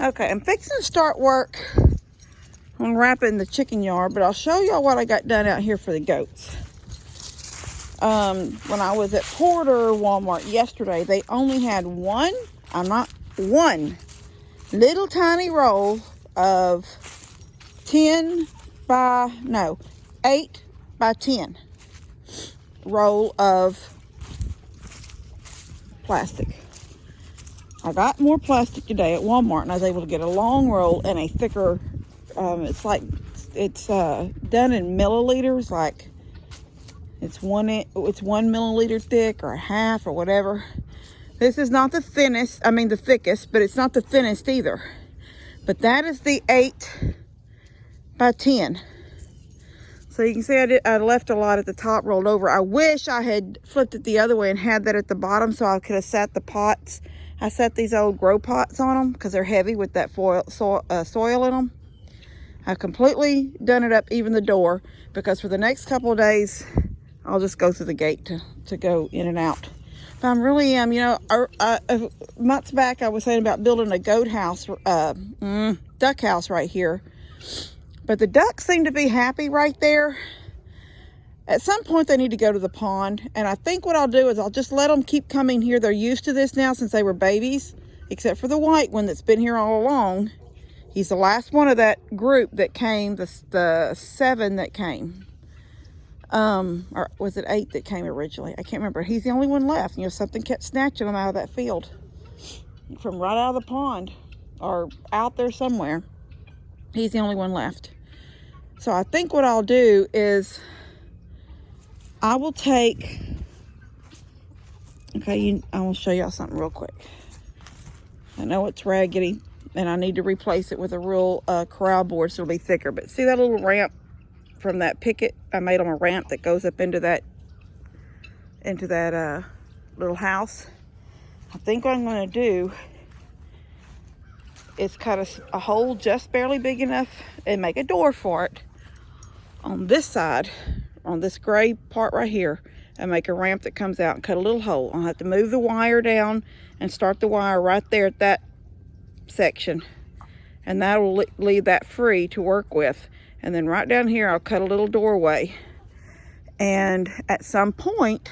Okay, I'm fixing to start work on wrapping the chicken yard, but I'll show y'all what I got done out here for the goats. When I was at Porter Walmart yesterday, they only had one little tiny roll of 8 by 10 roll of plastic. I got more plastic today at Walmart, and I was able to get a long roll and a thicker, it's done in milliliters, like it's 1 milliliter thick or a half or whatever. This is not the thickest, but it's not the thinnest either. But that is the 8 by 10. So you can see I left a lot at the top rolled over. I wish I had flipped it the other way and had that at the bottom so I could have sat the pots. I set these old grow pots on them because they're heavy with that soil in them. I've completely done it up, even the door, because for the next couple of days, I'll just go through the gate to go in and out. But I really am, months back I was saying about building a duck house right here. But the ducks seem to be happy right there. At some point they need to go to the pond. And I think what I'll do is I'll just let them keep coming here. They're used to this now since they were babies. Except for the white one that's been here all along. He's the last one of that group that came, the 7 that came. Or was it 8 that came originally? I can't remember. He's the only one left. Something kept snatching him out of that field. From right out of the pond. Or out there somewhere. He's the only one left. So I think what I'll do is I will take, I will show y'all something real quick. I know it's raggedy and I need to replace it with a real corral board so it'll be thicker. But see that little ramp from that picket? I made them a ramp that goes up into that little house. I think what I'm going to do is cut a hole just barely big enough and make a door for it on this side, on this gray part right here, and make a ramp that comes out and cut a little hole. I'll have to move the wire down and start the wire right there at that section, and that will leave that free to work with. And then right down here I'll cut a little doorway, and at some point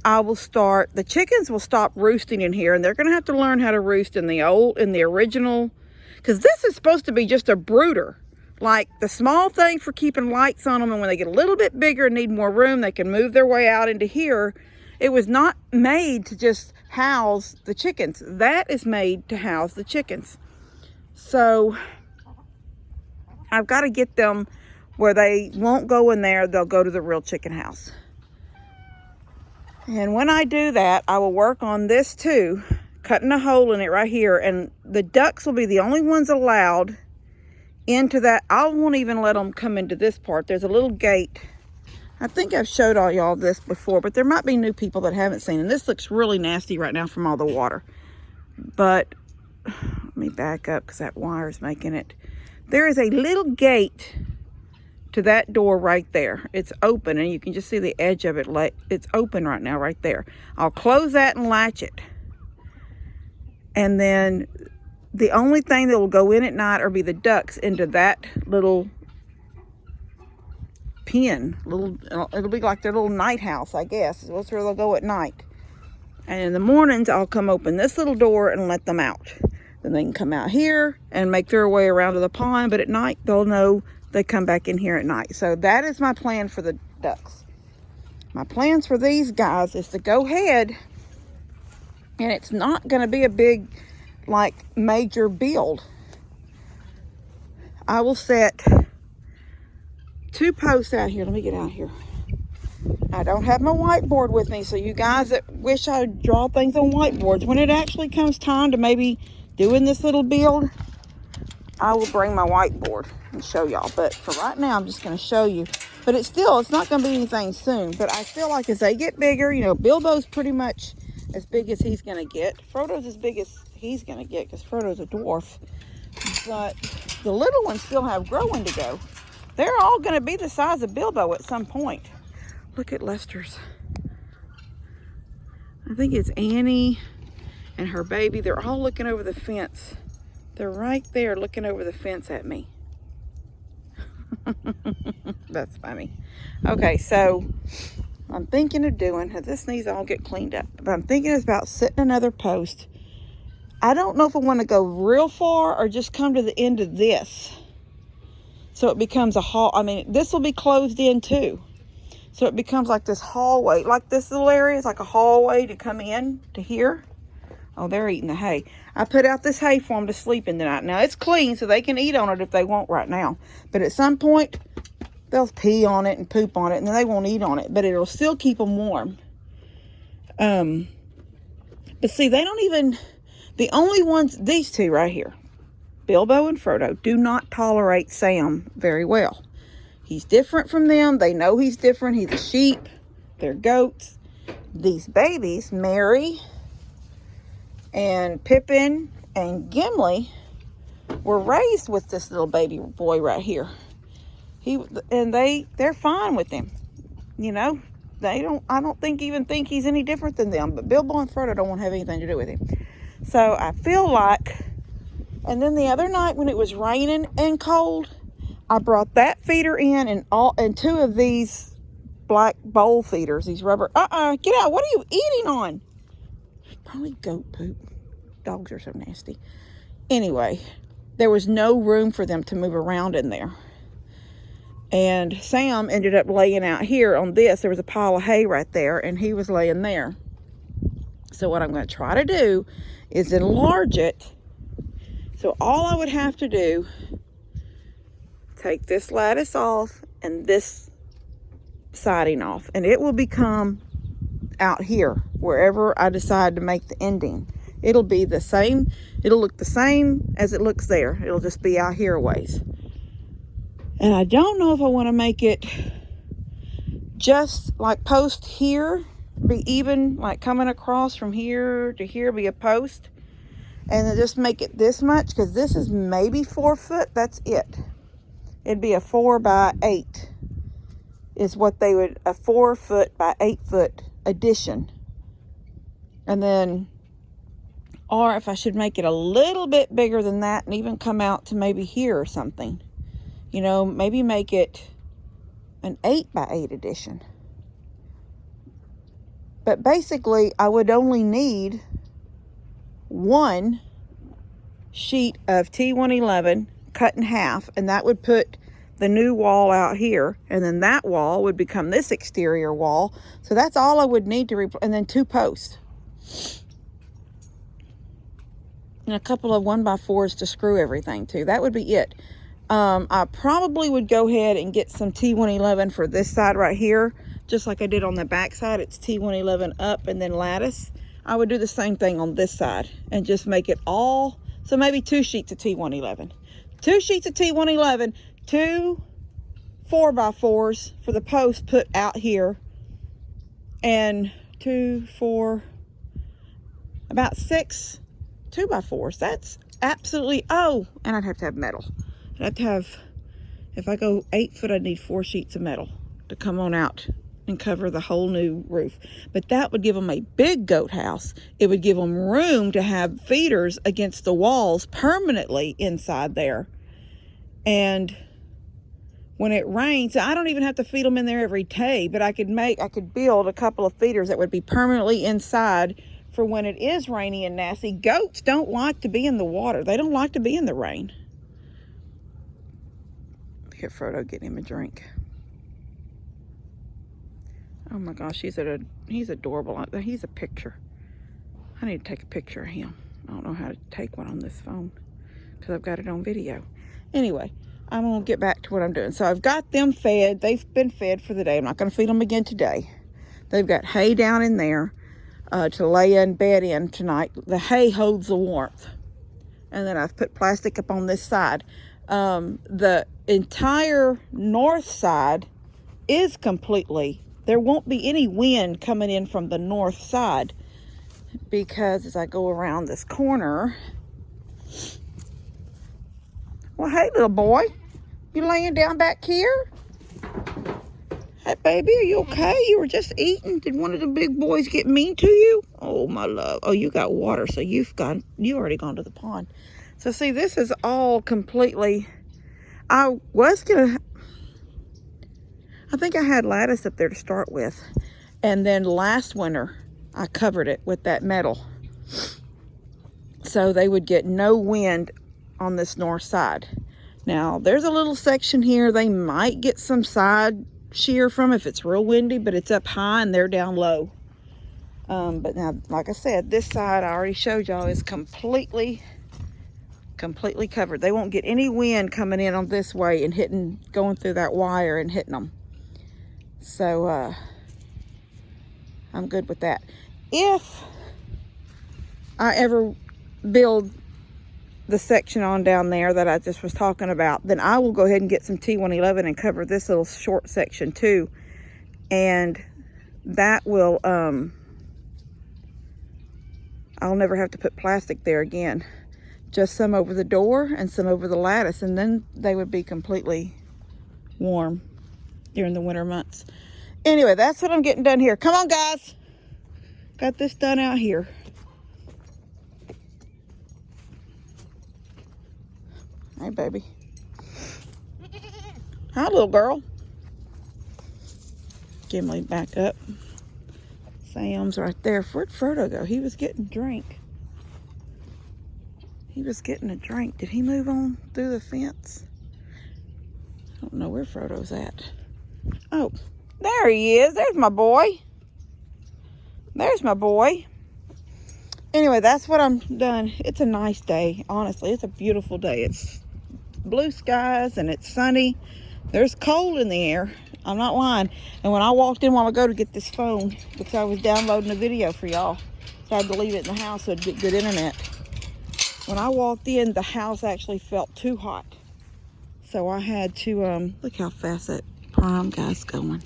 the chickens will stop roosting in here, and they're going to have to learn how to roost in the original, because this is supposed to be just a brooder, like the small thing for keeping lights on them, and when they get a little bit bigger and need more room, they can move their way out into here. It was not made to just house the chickens. That is made to house the chickens. So I've got to get them where they won't go in there, they'll go to the real chicken house. And when I do that, I will work on this too, cutting a hole in it right here, and the ducks will be the only ones allowed into that. I won't even let them come into this part. There's a little gate. I think I've showed all y'all this before, but there might be new people that haven't seen. And this looks really nasty right now from all the water. But let me back up because that wire is making it. There is a little gate to that door right there. It's open, and you can just see the edge of it. It's open right now right there. I'll close that and latch it. And then the only thing that will go in at night or be the ducks into that little pen. It'll be like their little night house, I guess. That's where they'll go at night. And in the mornings, I'll come open this little door and let them out. Then they can come out here and make their way around to the pond. But at night, they'll know they come back in here at night. So that is my plan for the ducks. My plans for these guys is to go ahead, and it's not going to be a big, major build. I will set 2 posts out here. Let me get out here. I don't have my whiteboard with me, so you guys that wish I would draw things on whiteboards, when it actually comes time to maybe doing this little build, I will bring my whiteboard and show y'all. But for right now, I'm just going to show you. But it's not going to be anything soon. But I feel like as they get bigger, Bilbo's pretty much as big as he's going to get. Frodo's as big as he's going to get because Frodo's a dwarf. But the little ones still have growing to go. They're all going to be the size of Bilbo at some point. Look at Lester's. I think it's Annie and her baby. They're all looking over the fence They're right there looking over the fence at me. That's funny. Okay, so I'm thinking of doing, this needs to all get cleaned up, but I'm thinking about setting another post. I don't know if I want to go real far or just come to the end of this. So it becomes a hall. I mean, this will be closed in too. So it becomes like this hallway, like this little area is like a hallway to come in to here. Oh, they're eating the hay. I put out this hay for them to sleep in tonight. Now, it's clean, so they can eat on it if they want right now. But at some point, they'll pee on it and poop on it, and then they won't eat on it. But it'll still keep them warm. But see, they don't even... The only ones, these two right here, Bilbo and Frodo, do not tolerate Sam very well. He's different from them. They know he's different. He's a sheep. They're goats. These babies, Merry and Pippin and Gimli, were raised with this little baby boy right here. They're fine with him. You know, I don't think he's any different than them. But Bilbo and Frodo don't want to have anything to do with him. So I feel like, and then the other night when it was raining and cold, I brought that feeder in and two of these black bowl feeders, these rubber, get out, what are you eating on? Probably goat poop. Dogs are so nasty. Anyway, there was no room for them to move around in there. And Sam ended up laying out here on this. There was a pile of hay right there, and he was laying there. So what I'm going to try to do is enlarge it. So all I would have to do, take this lattice off and this siding off, and it will become out here wherever I decide to make the ending. It'll be the same. It'll look the same as it looks there. It'll just be out here a ways. And I don't know if I want to make it just like post here, be even, like coming across from here to here, be a post, and then just make it this much, because this is maybe 4 foot. That's it. It'd be a 4 by 8 is what they would, a 4 foot by 8 foot addition. And then, or if I should make it a little bit bigger than that and even come out to maybe here or something, you know, maybe make it an 8 by 8 addition. But basically, I would only need one sheet of T111 cut in half, and that would put the new wall out here, and then that wall would become this exterior wall. So that's all I would need to and then 2 posts and a couple of 1x4s to screw everything to. That would be it. I probably would go ahead and get some T111 for this side right here, just like I did on the back side. It's T111 up and then lattice. I would do the same thing on this side and just make it all, so maybe 2 sheets of T111. 2 sheets of T111, 2 4x4s for the post put out here, and 2, 4, about 6 2x4s. That's absolutely, oh, and I'd have to have metal. I'd have to have, if I go 8 foot, I'd need 4 sheets of metal to come on out and cover the whole new roof. But that would give them a big goat house. It would give them room to have feeders against the walls permanently inside there. And when it rains, I don't even have to feed them in there every day, but I could build a couple of feeders that would be permanently inside for when it is rainy and nasty. Goats don't like to be in the water. They don't like to be in the rain. Look at Frodo getting him a drink. Oh my gosh, he's adorable. He's a picture. I need to take a picture of him. I don't know how to take one on this phone because I've got it on video. Anyway, I'm going to get back to what I'm doing. So I've got them fed. They've been fed for the day. I'm not going to feed them again today. They've got hay down in there to lay in bed in tonight. The hay holds the warmth. And then I've put plastic up on this side. The entire north side is completely, there won't be any wind coming in from the north side, because as I go around this corner, well, hey little boy, you laying down back here? Hey, baby, are you okay? You were just eating. Did one of the big boys get mean to you? Oh, my love. Oh, you got water, so you already gone to the pond. So, see, this is all completely... I think I had lattice up there to start with. And then last winter, I covered it with that metal. So they would get no wind on this north side. Now, there's a little section here they might get some side shear from if it's real windy, but it's up high and they're down low. But now, like I said, this side I already showed y'all is completely covered. They won't get any wind coming in on this way and going through that wire and hitting them. So I'm good with that. If I ever build the section on down there that I just was talking about, then I will go ahead and get some T111 and cover this little short section too. And that will, I'll never have to put plastic there again. Just some over the door and some over the lattice, and then they would be completely warm during the winter months. Anyway, that's what I'm getting done here. Come on, guys. Got this done out here. Hey, baby. Hi, little girl. Gimli, back up. Sam's right there. Where'd Frodo go? He was getting a drink. He was getting a drink. Did he move on through the fence? I don't know where Frodo's at. Oh, there he is. There's my boy. There's my boy. Anyway, that's what I'm done. It's a nice day. Honestly, it's a beautiful day. It's blue skies and it's sunny. There's cold in the air. I'm not lying. And when I walked in a while ago to get this phone, because I was downloading a video for y'all, so I had to leave it in the house so I'd get good internet. When I walked in, the house actually felt too hot. So I had to, look how fast that Prime guy's going.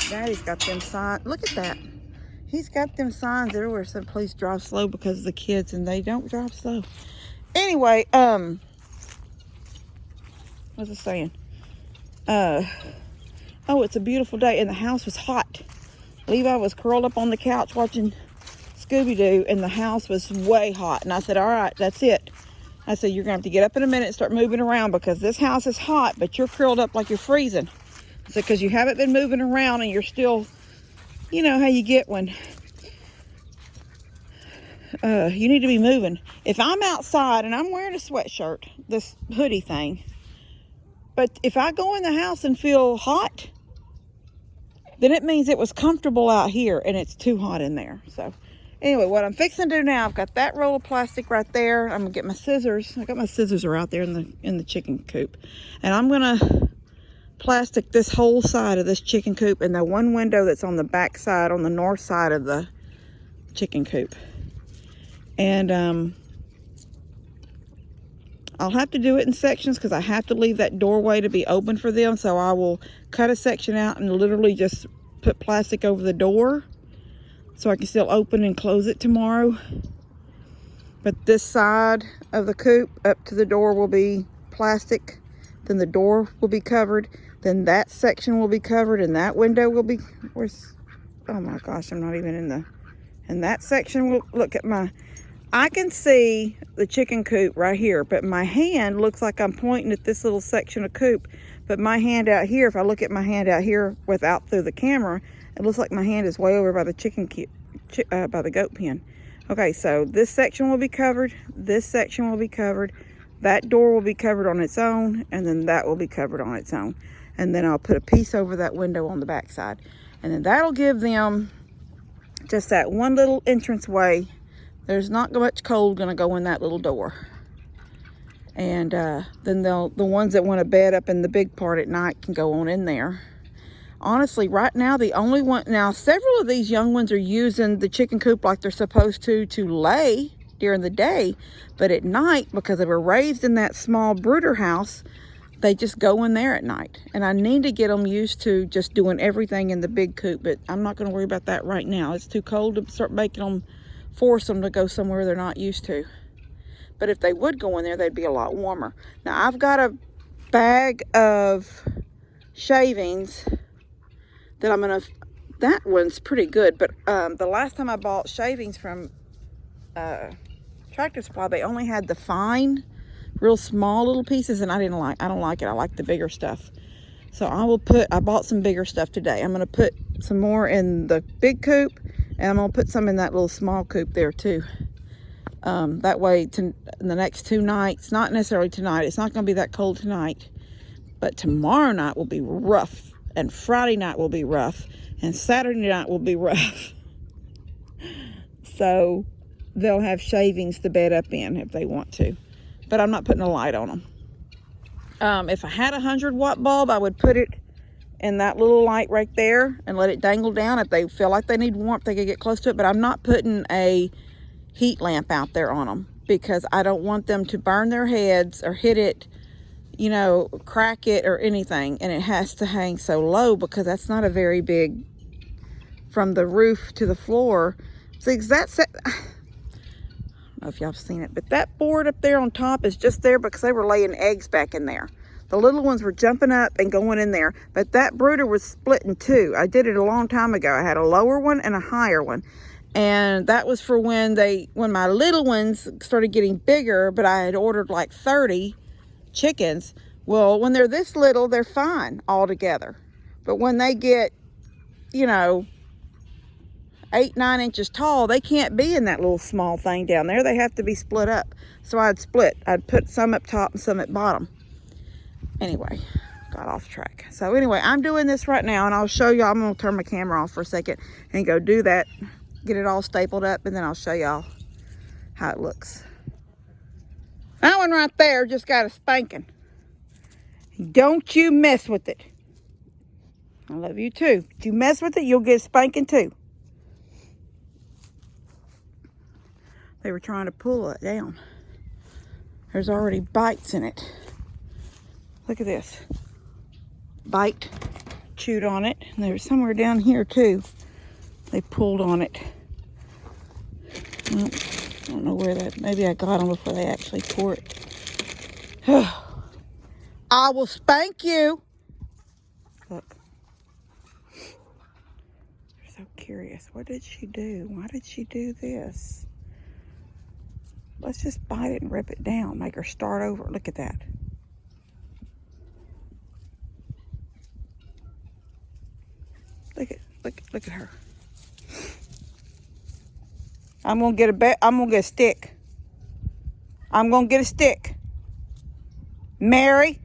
Daddy's got them signs. Look at that. He's got them signs everywhere saying please drive slow because of the kids, and they don't drive slow. Anyway, what's it saying? Oh, it's a beautiful day, and the house was hot. Levi was curled up on the couch watching Scooby-Doo, and the house was way hot. And I said, all right, that's it. I said, you're going to have to get up in a minute and start moving around because this house is hot, but you're curled up like you're freezing. I said, because you haven't been moving around and you're still, you know how you get when you need to be moving. If I'm outside and I'm wearing a sweatshirt, this hoodie thing, but if I go in the house and feel hot, then it means it was comfortable out here and it's too hot in there. So anyway, what I'm fixing to do now, I've got that roll of plastic right there. I'm gonna get my scissors. I got my scissors are out there in the chicken coop, and I'm gonna plastic this whole side of this chicken coop and the one window that's on the back side, on the north side of the chicken coop. And I'll have to do it in sections because I have to leave that doorway to be open for them. So I will cut a section out and literally just put plastic over the door so I can still open and close it tomorrow. But this side of the coop up to the door will be plastic. Then the door will be covered. Then that section will be covered, and that window will be, oh my gosh, I'm not even in the, and that section will, look at my, I can see the chicken coop right here, but my hand looks like I'm pointing at this little section of coop. But my hand out here, if I look at my hand out here without through the camera, it looks like my hand is way over by the by the goat pen. Okay, so this section will be covered. This section will be covered. That door will be covered on its own, and then that will be covered on its own. And then I'll put a piece over that window on the back side. And then that'll give them just that one little entrance way. There's not much cold gonna go in that little door. And then the ones that want to bed up in the big part at night can go on in there. Honestly, right now, the only one, now several of these young ones are using the chicken coop like they're supposed to lay during the day. But at night, because they were raised in that small brooder house, they just go in there at night. And I need to get them used to just doing everything in the big coop, but I'm not going to worry about that right now. It's too cold to start making them, force them to go somewhere they're not used to. But if they would go in there, they'd be a lot warmer. Now, I've got a bag of shavings that I'm gonna, that one's pretty good, but the last time I bought shavings from Tractor Supply, they only had the fine, real small little pieces, and I don't like it. I like the bigger stuff. So I bought some bigger stuff today. I'm gonna put some more in the big coop, and I'm gonna put some in that little small coop there too. That way, in the next 2 nights, not necessarily tonight, it's not gonna be that cold tonight, but tomorrow night will be rough, and Friday night will be rough, and Saturday night will be rough. So they'll have shavings to bed up in if they want to, but I'm not putting a light on them. If I had a 100-watt bulb, I would put it in that little light right there and let it dangle down. If they feel like they need warmth, they could get close to it, but I'm not putting a heat lamp out there on them because I don't want them to burn their heads or hit it, you know, crack it or anything. And it has to hang so low because that's not a very big, from the roof to the floor. See, that's it. I don't know if y'all have seen it, but that board up there on top is just there because they were laying eggs back in there. The little ones were jumping up and going in there, but that brooder was split in two. I did it a long time ago. I had a lower one and a higher one. And that was for when my little ones started getting bigger, but I had ordered like 30 chickens. Well, when they're this little, they're fine all together. But when they get, you know, 8-9 inches tall, they can't be in that little small thing down there. They have to be split up. So I'd put some up top and some at bottom. Anyway, got off track. So anyway, I'm doing this right now, and I'll show y'all. I'm gonna turn my camera off for a second and go do that, get it all stapled up, and then I'll show y'all how it looks. That one right there just got a spanking. Don't you mess with it. I love you too. If you mess with it, you'll get a spanking too. They were trying to pull it down. There's already bites in it. Look at this. Bite, chewed on it. And there was somewhere down here too. They pulled on it. Well, I don't know where that, maybe I got them before they actually tore it. I will spank you. Look. They're so curious. What did she do? Why did she do this? Let's just bite it and rip it down. Make her start over. Look at that. Look at her. I'm gonna get a stick. I'm gonna get a stick. Mary.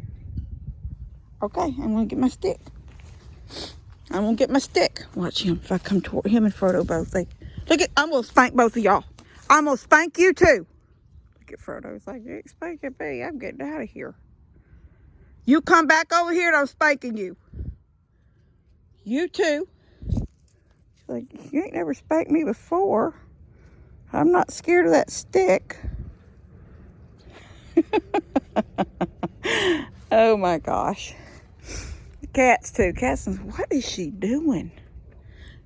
Okay, I'm gonna get my stick. I'm gonna get my stick. Watch him. If I come toward him and Frodo both, I'm gonna spank both of y'all. I'm gonna spank you too. Look at Frodo. It's like, you spanking me. I'm getting out of here. You come back over here and I'm spanking you. You too. She's like, you ain't never spanked me before. I'm not scared of that stick. Oh my gosh. The cats too. Cats, what is she doing?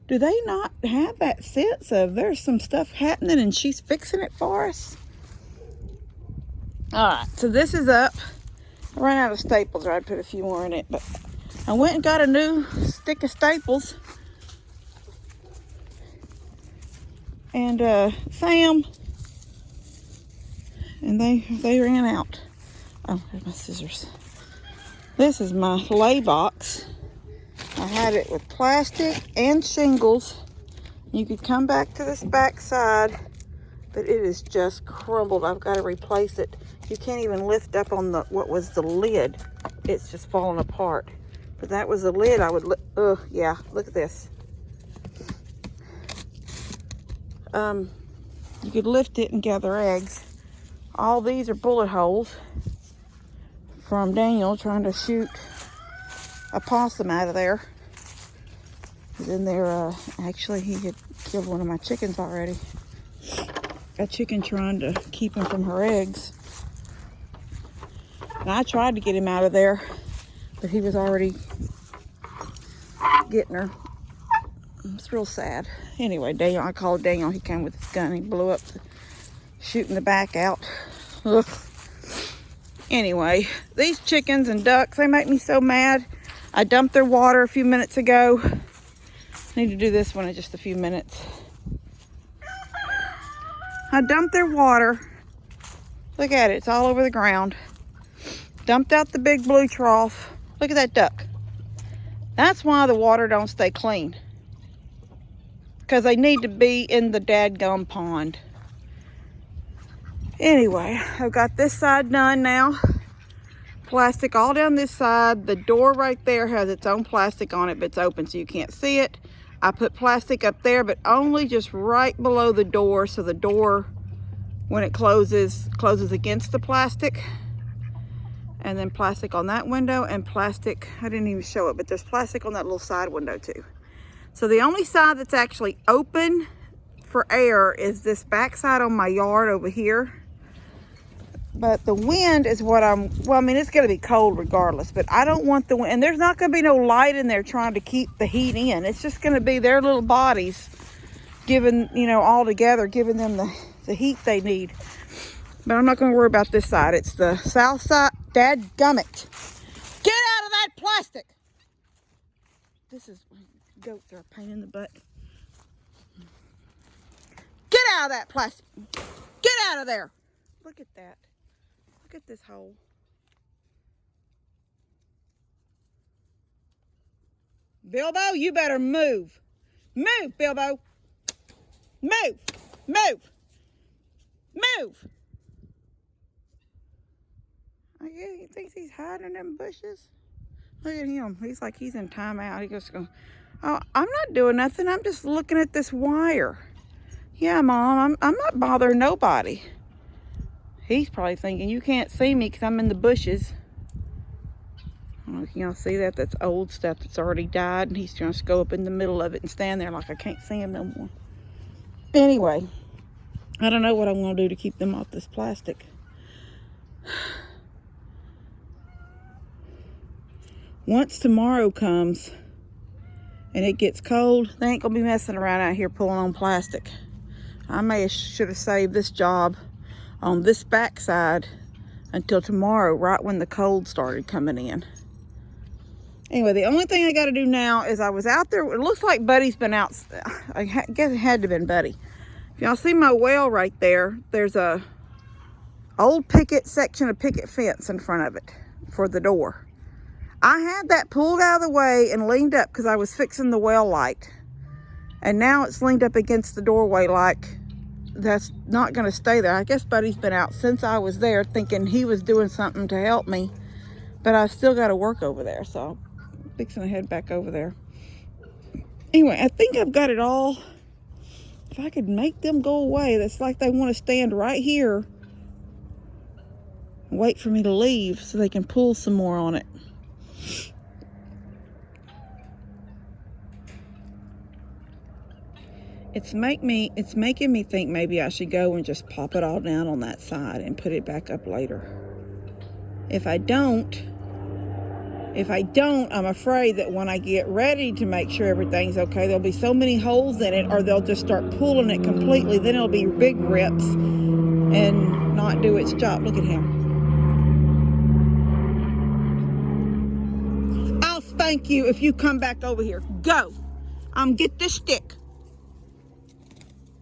Do they not have that sense of there's some stuff happening and she's fixing it for us? All right, so this is up. I ran out of staples, or I'd put a few more in it, but I went and got a new stick of staples. And Sam, and they ran out. Oh, there's my scissors. This is my lay box. I had it with plastic and shingles. You could come back to this back side, but it is just crumbled. I've got to replace it. You can't even lift up on what was the lid. It's just falling apart. But that was the lid. Yeah, look at this. You could lift it and gather eggs. All these are bullet holes from Daniel trying to shoot a possum out of there. He's in there, actually he had killed one of my chickens already. A chicken trying to keep him from her eggs. And I tried to get him out of there, but he was already getting her. It's real sad. Anyway, Daniel, I called Daniel. He came with his gun. He blew up, shooting the back out. Ugh. Anyway, these chickens and ducks, they make me so mad. I dumped their water a few minutes ago. Need to do this one in just a few minutes. I dumped their water. Look at it, it's all over the ground. Dumped out the big blue trough. Look at that duck. That's why the water don't stay clean. Because they need to be in the dadgum pond. Anyway, I've got this side done now. Plastic all down this side. The door right there has its own plastic on it, but it's open so you can't see it. I put plastic up there, but only just right below the door, so the door, when it closes against the plastic. And then plastic on that window, and plastic, I didn't even show it, but there's plastic on that little side window too. So the only side that's actually open for air is this back side on my yard over here. But the wind is what well, I mean, it's going to be cold regardless, but I don't want the wind. And there's not going to be no light in there trying to keep the heat in. It's just going to be their little bodies giving, you know, all together, giving them the heat they need. But I'm not going to worry about this side. It's the south side. Dadgummit. Get out of that plastic. Goats are a pain in the butt. Get out of that plastic. Get out of there. Look at that. Look at this hole. Bilbo, you better move. Move, Bilbo. Move. Move. Move. Oh, yeah, he thinks he's hiding in them bushes. Look at him. He's like he's in timeout. He goes, oh, I'm not doing nothing. I'm just looking at this wire. Yeah, Mom, I'm not bothering nobody. He's probably thinking, you can't see me because I'm in the bushes. I don't know if y'all see that. That's old stuff that's already died. And he's trying to go up in the middle of it and stand there like I can't see him no more. Anyway, I don't know what I'm going to do to keep them off this plastic. Once tomorrow comes and it gets cold, they ain't gonna be messing around out here pulling on plastic. I should have saved this job on this back side until tomorrow, right when the cold started coming in. Anyway, the only thing I got to do now is I was out there. It looks like Buddy's been out. I guess it had to have been Buddy. If y'all see my well right there, there's a old section of picket fence in front of it for the door. I had that pulled out of the way and leaned up because I was fixing the well light. And now it's leaned up against the doorway like that's not going to stay there. I guess Buddy's been out since I was there thinking he was doing something to help me. But I've still got to work over there. So I'm fixing to head back over there. Anyway, I think I've got it all. If I could make them go away, that's like they want to stand right here and wait for me to leave so they can pull some more on it. It's making me think maybe I should go and just pop it all down on that side and put it back up later. If I don't, I'm afraid that when I get ready to make sure everything's okay, there'll be so many holes in it, or they'll just start pulling it completely. Then it'll be big rips and not do its job. Look at him. I'll spank you if you come back over here. Go. Get this stick.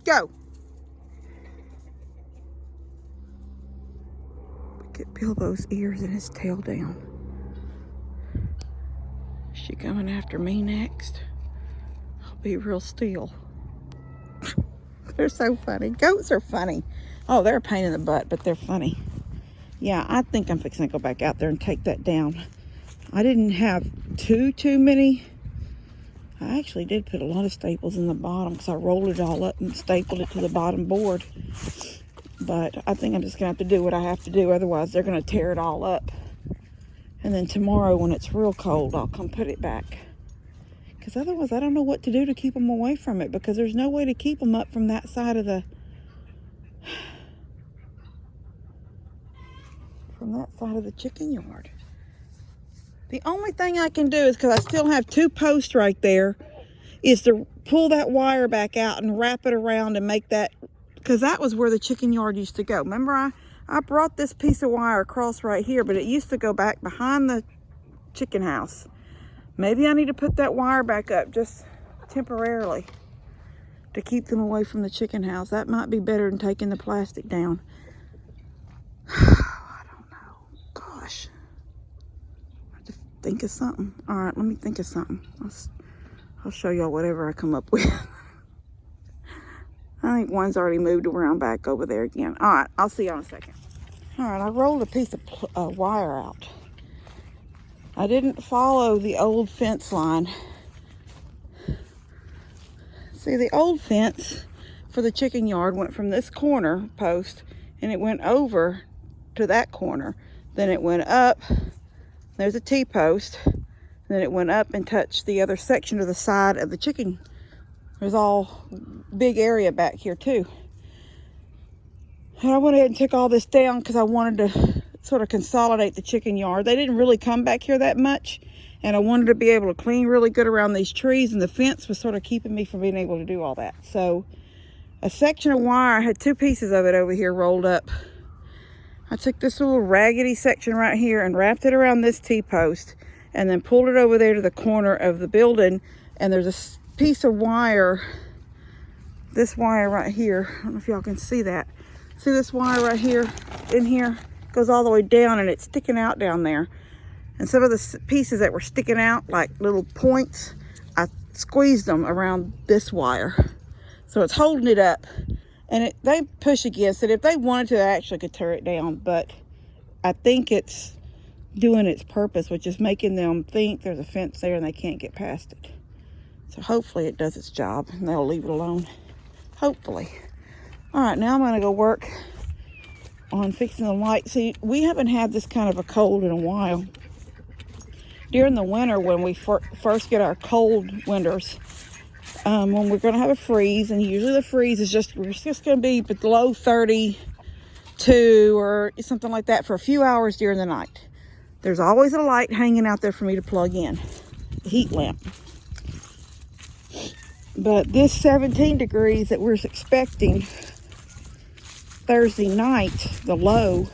Go. Get Bilbo's ears and his tail down. Is she coming after me next? I'll be real still. They're so funny. Goats are funny. Oh, they're a pain in the butt, but they're funny. Yeah, I think I'm fixing to go back out there and take that down. I didn't have too many. I actually did put a lot of staples in the bottom because I rolled it all up and stapled it to the bottom board. But I think I'm just going to have to do what I have to do. Otherwise, they're going to tear it all up. And then tomorrow, when it's real cold, I'll come put it back. Because otherwise, I don't know what to do to keep them away from it. Because there's no way to keep them up from that side of the... chicken yard. The only thing I can do is, because I still have 2 posts right there, is to pull that wire back out and wrap it around and make that, because that was where the chicken yard used to go. Remember, I brought this piece of wire across right here, but it used to go back behind the chicken house. Maybe I need to put that wire back up just temporarily to keep them away from the chicken house. That might be better than taking the plastic down. I don't know. Gosh. I have to think of something. All right, let me think of something. I'll show y'all whatever I come up with. I think one's already moved around back over there again. All right, I'll see y'all in a second. All right, I rolled a piece of wire out. I didn't follow the old fence line. See, the old fence for the chicken yard went from this corner post and it went over to that corner. Then it went up, there's a T-post, then it went up and touched the other section of the side of the chicken. There's all big area back here too. And I went ahead and took all this down because I wanted to sort of consolidate the chicken yard. They didn't really come back here that much, and I wanted to be able to clean really good around these trees, and the fence was sort of keeping me from being able to do all that. So a section of wire, I had 2 pieces of it over here rolled up. I took this little raggedy section right here and wrapped it around this T-post and then pulled it over there to the corner of the building, and there's a piece of wire, this wire right here, I don't know if y'all can see that. See this wire right here, in here, goes all the way down and it's sticking out down there. And some of the pieces that were sticking out, like little points, I squeezed them around this wire. So it's holding it up. And they push against it. If they wanted to, I actually could tear it down. But I think it's doing its purpose, which is making them think there's a fence there and they can't get past it. So hopefully it does its job and they'll leave it alone. Hopefully. All right, now I'm going to go work on fixing the light. See, we haven't had this kind of a cold in a while. During the winter, when we first get our cold winters, when we're going to have a freeze, and usually the freeze is just going to be below 32 or something like that for a few hours during the night. There's always a light hanging out there for me to plug in, the heat lamp. But this 17 degrees that we're expecting Thursday night, the low,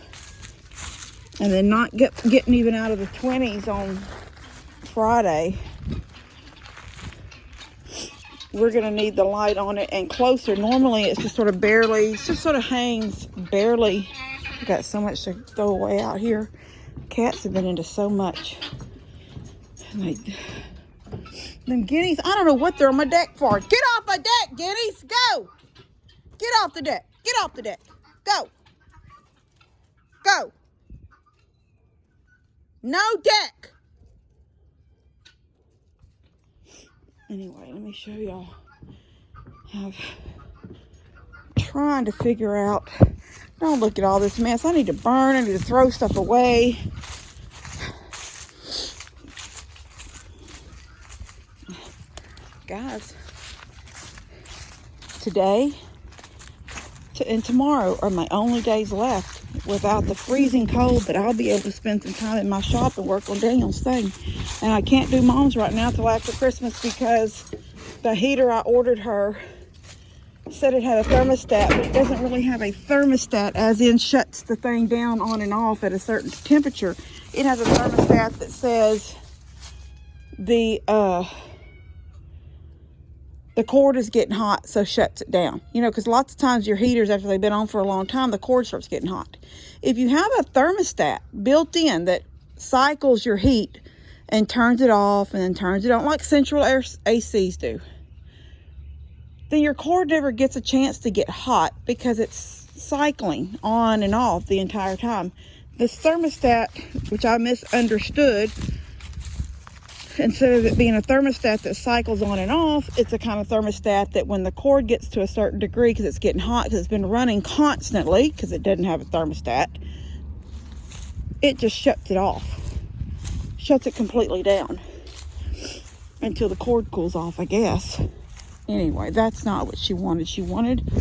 and then not getting even out of the 20s on Friday, we're going to need the light on it and closer. Normally it's just sort of barely, it just sort of hangs barely. I've got so much to throw away out here. Cats have been into so much. And them guineas, I don't know what they're on my deck for. Get off my deck, guineas, go! Get off the deck, get off the deck. Go. Go. No deck. Anyway, let me show y'all. I'm trying to figure out. Don't look at all this mess. I need to burn. I need to throw stuff away. Guys, today and tomorrow are my only days left without the freezing cold that I'll be able to spend some time in my shop and work on Daniel's thing. And I can't do Mom's right now till after Christmas because the heater I ordered her said it had a thermostat, but it doesn't really have a thermostat, as in shuts the thing down on and off at a certain temperature. It has a thermostat that says the cord is getting hot, so shuts it down. You know, because lots of times your heaters, after they've been on for a long time, the cord starts getting hot. If you have a thermostat built in that cycles your heat and turns it off and then turns it on, like central air ACs do, then your cord never gets a chance to get hot because it's cycling on and off the entire time. This thermostat, which I misunderstood, instead of it being a thermostat that cycles on and off, it's a kind of thermostat that when the cord gets to a certain degree, because it's getting hot, because it's been running constantly, because it doesn't have a thermostat, it just shuts it off. Shuts it completely down until the cord cools off, I guess. Anyway, that's not what she wanted. She wanted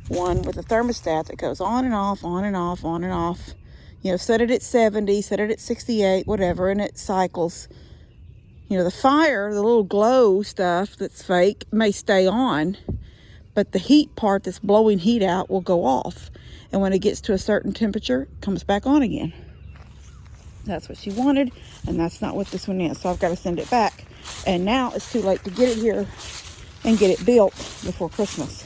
one with a thermostat that goes on and off, on and off, on and off. You know, set it at 70, set it at 68, whatever, and it cycles. You know, the fire, the little glow stuff that's fake may stay on, but the heat part that's blowing heat out will go off. And when it gets to a certain temperature, it comes back on again. That's what she wanted, and that's not what this one is. So I've got to send it back. And now it's too late to get it here and get it built before Christmas.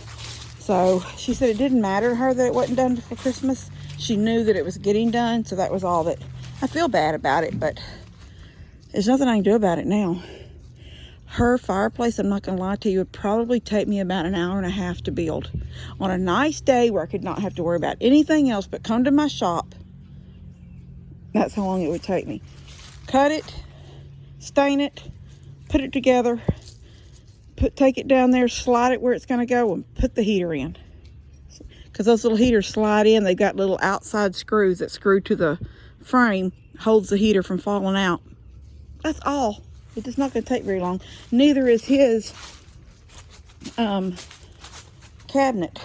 So she said it didn't matter to her that it wasn't done before Christmas. She knew that it was getting done, so that was all that. I feel bad about it, but there's nothing I can do about it now. Her fireplace, I'm not going to lie to you, would probably take me about an hour and a half to build. On a nice day where I could not have to worry about anything else but come to my shop, that's how long it would take me. Cut it, stain it, put it together, take it down there, slide it where it's going to go, and put the heater in. Because those little heaters slide in. They've got little outside screws that screw to the frame, holds the heater from falling out. That's all. It's just not going to take very long. Neither is his cabinet.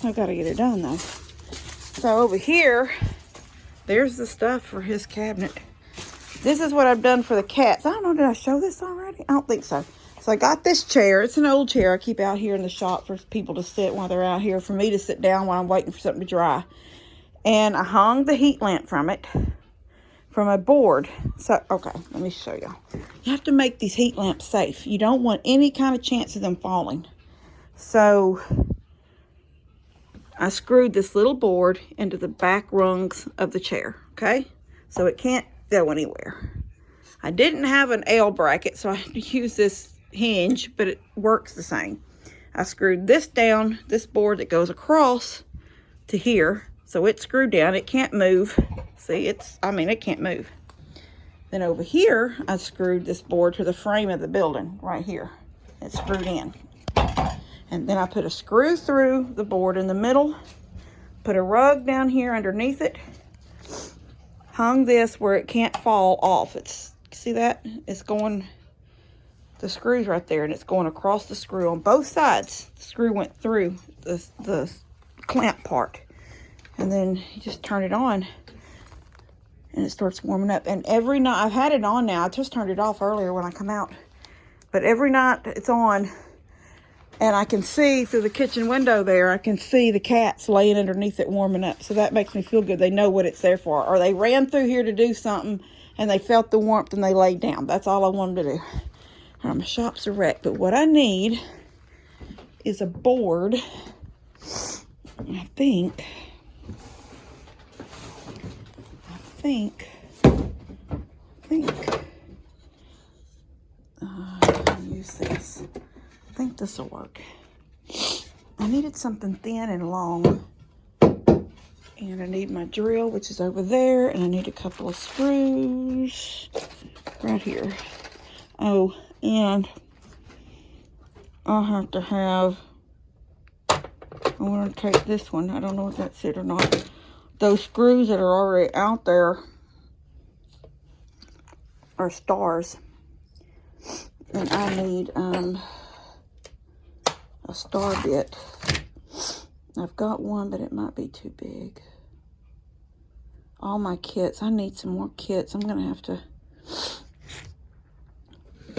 I've got to get it done though. So over here, there's the stuff for his cabinet. This is what I've done for the cats. I don't know, did I show this already? I don't think so. So I got this chair. It's an old chair I keep out here in the shop for people to sit while they're out here, for me to sit down while I'm waiting for something to dry. And I hung the heat lamp from it, from a board. So, okay, let me show y'all. You have to make these heat lamps safe. You don't want any kind of chance of them falling. So I screwed this little board into the back rungs of the chair, okay? So it can't go anywhere. I didn't have an L bracket, so I had to use this hinge, but it works the same. I screwed this down, this board that goes across to here, so it's screwed down. It can't move. See, it can't move. Then over here, I screwed this board to the frame of the building right here. It's screwed in. And then I put a screw through the board in the middle, put a rug down here underneath it, hung this where it can't fall off. See that? It's going, the screw's right there, and it's going across the screw on both sides. The screw went through the clamp part. And then you just turn it on, and it starts warming up. And every night, I've had it on now. I just turned it off earlier when I come out. But every night it's on, and I can see through the kitchen window there, I can see the cats laying underneath it warming up. So that makes me feel good. They know what it's there for. Or they ran through here to do something, and they felt the warmth, and they laid down. That's all I wanted to do. All right, my shop's a wreck. But what I need is a board. I think use this. I think this will work. I needed something thin and long, and I need my drill, which is over there, and I need a couple of screws right here. Oh, and I'll have to have, I want to take this one. I don't know if that's it or not. Those screws that are already out there are stars. And I need a star bit. I've got one, but it might be too big. All my kits. I need some more kits. I'm going to have to...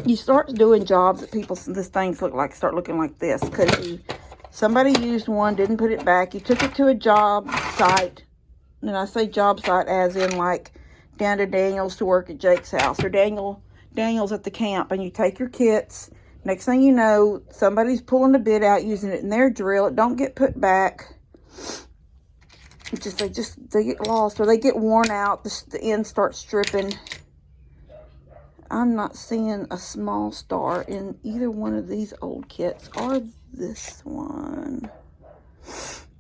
You start doing jobs that people, this things start looking like this. Because somebody used one, didn't put it back. You took it to a job site. And I say job site as in like down to Daniel's to work at Jake's house, or Daniel's at the camp, and you take your kits. Next thing you know, somebody's pulling the bit out, using it in their drill. It don't get put back. They get lost, or they get worn out. The end starts stripping. I'm not seeing a small star in either one of these old kits, or this one.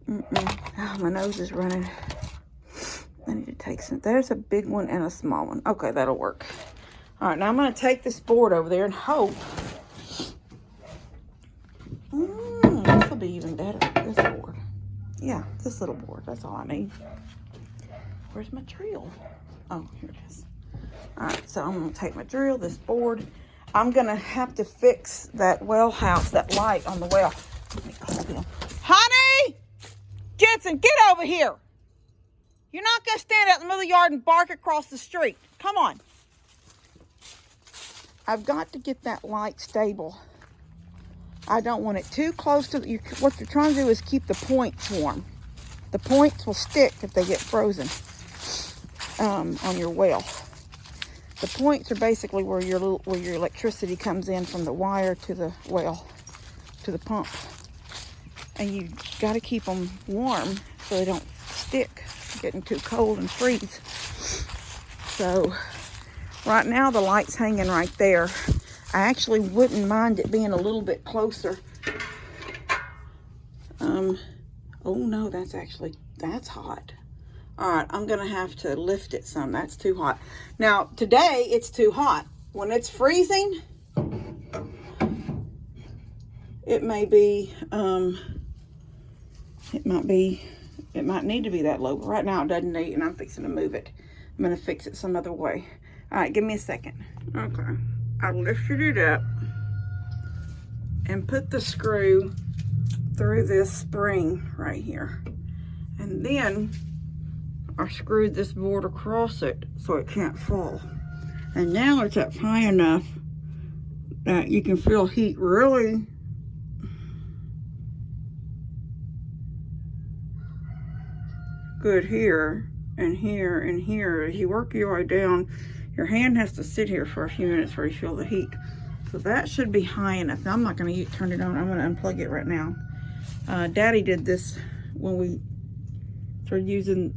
Oh, my nose is running. I need to take some. There's a big one and a small one. Okay, that'll work. All right, now I'm going to take this board over there and hope. This will be even better. This board. Yeah, this little board. That's all I need. Where's my drill? Oh, here it is. All right, so I'm going to take my drill, this board. I'm going to have to fix that well house, that light on the well. Let me call him. Honey! Jensen, get over here. You're not going to stand out in the middle of the yard and bark across the street. Come on. I've got to get that light stable. I don't want it too close to what you're trying to do is keep the points warm. The points will stick if they get frozen. on your well. The points are basically where your electricity comes in from the wire to the well, to the pump. And you got to keep them warm so they don't stick, getting too cold and freeze. So right now the light's hanging right there. I actually wouldn't mind it being a little bit closer. Oh no, that's hot. All right, I'm gonna have to lift it some. That's too hot. Now, today it's too hot. When it's freezing, it may be, it might need to be that low. But right now it doesn't need, and I'm fixing to move it. I'm gonna fix it some other way. All right, give me a second. Okay, I lifted it up and put the screw through this spring right here. And then I screwed this board across it so it can't fall. And now it's up high enough that you can feel heat really good here and here and here. As you work your way down, your hand has to sit here for a few minutes before you feel the heat. So that should be high enough. Now I'm not going to turn it on. I'm going to unplug it right now. Daddy did this when we started using,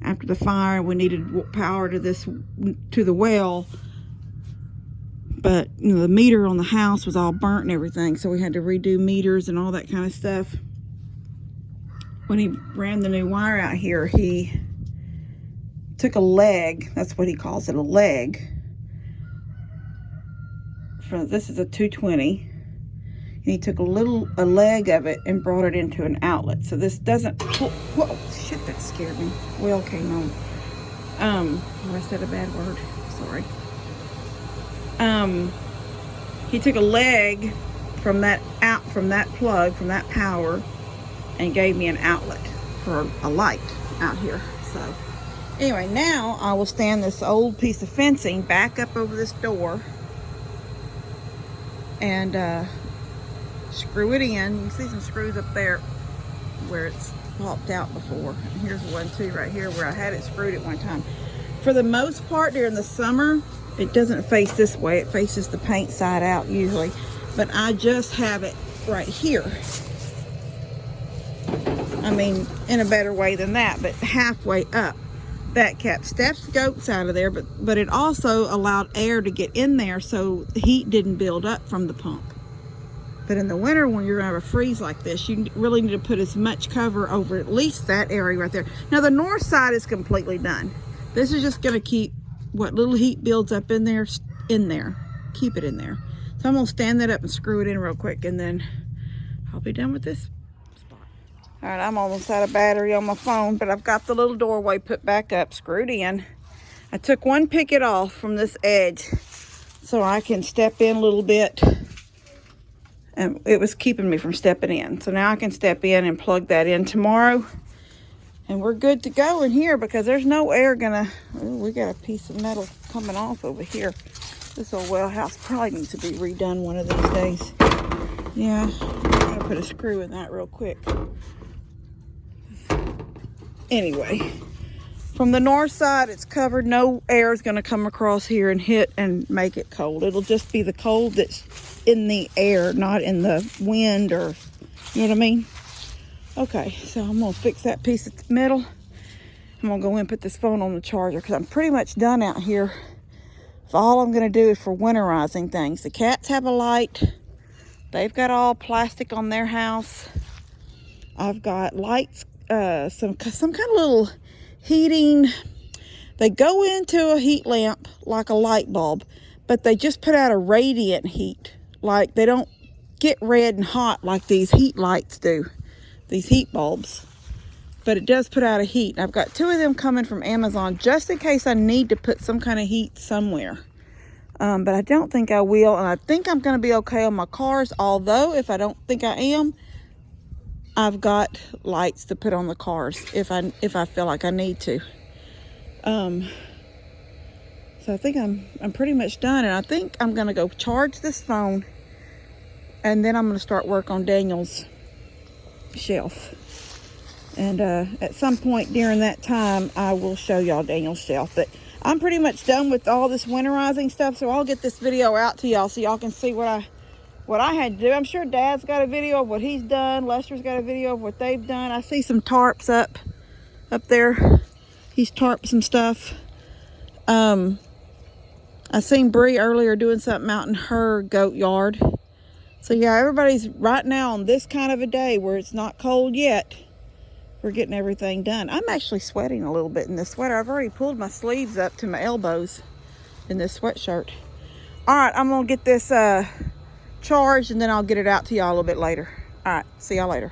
after the fire, we needed power to the well, but you know, the meter on the house was all burnt and everything, so we had to redo meters and all that kind of stuff. When he ran the new wire out here, he took a leg, that's what he calls it, a leg. This is a 220. And he took a leg of it and brought it into an outlet. So this doesn't, whoa, shit, that scared me. Well came on. I said a bad word, sorry. He took a leg from that plug, from that power, and gave me an outlet for a light out here. So anyway, now I will stand this old piece of fencing back up over this door and screw it in. You can see some screws up there where it's popped out before. And here's one too right here where I had it screwed at one time. For the most part during the summer, it doesn't face this way. It faces the paint side out usually. But I just have it right here. I mean, in a better way than that, but halfway up. That kept Steph's goats out of there, but it also allowed air to get in there so the heat didn't build up from the pump. But in the winter, when you're going to have a freeze like this, you really need to put as much cover over at least that area right there. Now, the north side is completely done. This is just going to keep what little heat builds up in there. Keep it in there. So I'm going to stand that up and screw it in real quick, and then I'll be done with this spot. All right, I'm almost out of battery on my phone, but I've got the little doorway put back up, screwed in. I took one picket off from this edge so I can step in a little bit. And it was keeping me from stepping in. So now I can step in and plug that in tomorrow. And we're good to go in here because there's no air gonna, we got a piece of metal coming off over here. This old well house probably needs to be redone one of these days. Yeah, I'm gonna put a screw in that real quick. Anyway, from the north side, it's covered. No air is gonna come across here and hit and make it cold. It'll just be the cold that's in the air, not in the wind, or you know what I mean. Okay, so I'm gonna fix that piece of metal. I'm gonna go in and put this phone on the charger because I'm pretty much done out here. So all I'm gonna do is for winterizing things. The cats have a light. They've got all plastic on their house. I've got lights, some kind of little heating. They go into a heat lamp like a light bulb, but they just put out a radiant heat. Like they don't get red and hot like these heat lights do, these heat bulbs. But it does put out a heat. I've got 2 of them coming from Amazon just in case I need to put some kind of heat somewhere. But I don't think I will. And I think I'm going to be okay on my cars. Although if I don't think I am, I've got lights to put on the cars if I feel like I need to. So I think I'm pretty much done, and I think I'm gonna go charge this phone, and then I'm gonna start work on Daniel's shelf. And at some point during that time, I will show y'all Daniel's shelf. But I'm pretty much done with all this winterizing stuff, so I'll get this video out to y'all so y'all can see what I had to do. I'm sure Dad's got a video of what he's done. Lester's got a video of what they've done. I see some tarps up there. He's tarped some stuff. I seen Bree earlier doing something out in her goat yard. So yeah, everybody's right now on this kind of a day where it's not cold yet. We're getting everything done. I'm actually sweating a little bit in this sweater. I've already pulled my sleeves up to my elbows in this sweatshirt. All right, I'm gonna get this charged and then I'll get it out to y'all a little bit later. All right, see y'all later.